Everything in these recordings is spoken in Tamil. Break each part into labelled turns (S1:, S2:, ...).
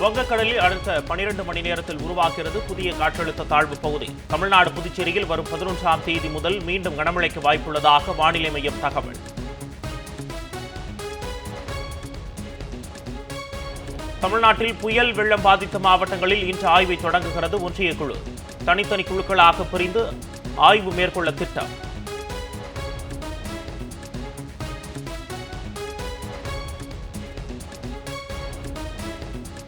S1: வங்கக்கடலில் அடுத்த 12 மணி நேரத்தில் உருவாகிறது புதிய காற்றழுத்த தாழ்வு பகுதி. தமிழ்நாடு புதுச்சேரியில் வரும் 11ஆம் தேதி முதல் மீண்டும் கனமழைக்கு வாய்ப்புள்ளதாக வானிலை மையம் தகவல். தமிழ்நாட்டில் புயல் வெள்ளம் பாதித்த மாவட்டங்களில் இன்று ஆய்வை தொடங்குகிறது ஒன்றிய குழு. தனித்தனி குழுக்களாக பிரிந்து ஆய்வு மேற்கொள்ள திட்டம்.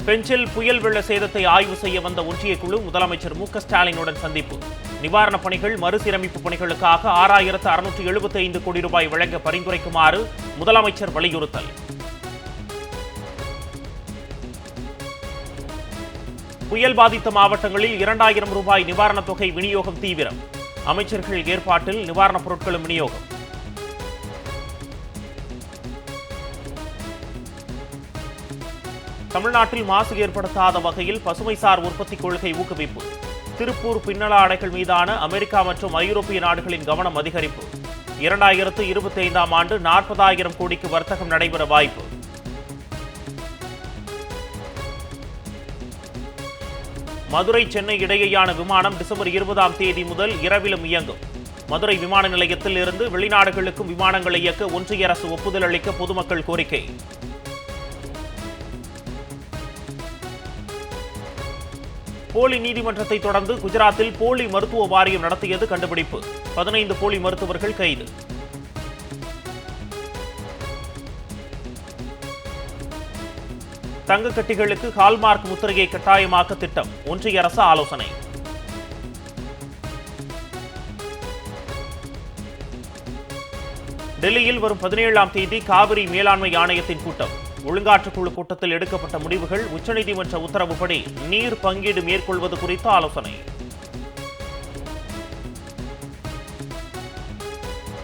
S1: பெஞ்சில் புயல் வெள்ள சேதத்தை ஆய்வு செய்ய வந்த ஒன்றிய குழு முதலமைச்சர் மு.க.ஸ்டாலினுடன் சந்திப்பு. நிவாரணப் பணிகள் மறுசீரமைப்பு பணிகளுக்காக 6675 கோடி ரூபாய் வழங்க பரிந்துரைக்குமாறு முதலமைச்சர் வலியுறுத்தல். புயல் பாதித்த மாவட்டங்களில் 2000 ரூபாய் நிவாரணத் தொகை விநியோகம் தீவிரம். அமைச்சர்கள் ஏற்பாட்டில் நிவாரணப் பொருட்களும் விநியோகம். தமிழ்நாட்டில் மாசு ஏற்படுத்தாத வகையில் பசுமைசார் உற்பத்தி கொள்கை ஊக்குவிப்பு. திருப்பூர் பின்னலா ஆடைகள் மீதான அமெரிக்கா மற்றும் ஐரோப்பிய நாடுகளின் கவனம் அதிகரிப்பு. 2025ஆம் ஆண்டு 40,000 கோடிக்கு வர்த்தகம் நடைபெற வாய்ப்பு. மதுரை சென்னை இடையேயான விமானம் டிசம்பர் 20ஆம் தேதி முதல் இரவிலும் இயங்கும். மதுரை விமான நிலையத்தில் இருந்து வெளிநாடுகளுக்கும் விமானங்களை இயக்க ஒன்றிய அரசு ஒப்புதல் அளிக்க பொதுமக்கள் கோரிக்கை. போலி நீதிமன்றத்தை தொடர்ந்து குஜராத்தில் போலி மருத்துவ வாரியம் நடத்தியது கண்டுபிடிப்பு. 15 போலி மருத்துவர்கள் கைது. தங்க கட்டிகளுக்கு ஹால்மார்க் முத்திரையை கட்டாயமாக்க திட்டம். ஒன்றிய அரசு ஆலோசனை. டெல்லியில் வரும் 17ஆம் தேதி காவிரி மேலாண்மை ஆணையத்தின் கூட்டம். ஒழுங்காற்றுக்குழு கூட்டத்தில் எடுக்கப்பட்ட முடிவுகள், உச்சநீதிமன்ற உத்தரவுப்படி நீர் பங்கீடு மேற்கொள்வது குறித்து ஆலோசனை.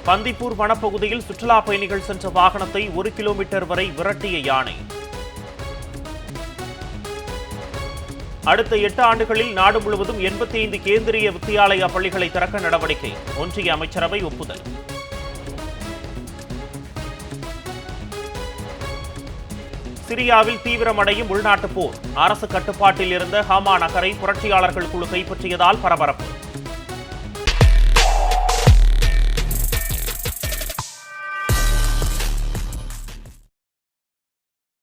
S1: பந்திப்பூர் வனப்பகுதியில் சுற்றுலா பயணிகள் சென்ற வாகனத்தை 1 கிலோமீட்டர் வரை விரட்டிய யானை. அடுத்த 8 ஆண்டுகளில் நாடு முழுவதும் 85 கேந்திரிய வித்தியாலயா பள்ளிகளை திறக்க நடவடிக்கை. ஒன்றிய அமைச்சரவை ஒப்புதல். சிரியாவில் தீவிரமடையும் உள்நாட்டுப் போர். அரசு கட்டுப்பாட்டில் இருந்த ஹமா நகரை புரட்சியாளர்கள் குழு கைப்பற்றியதால் பரபரப்பு.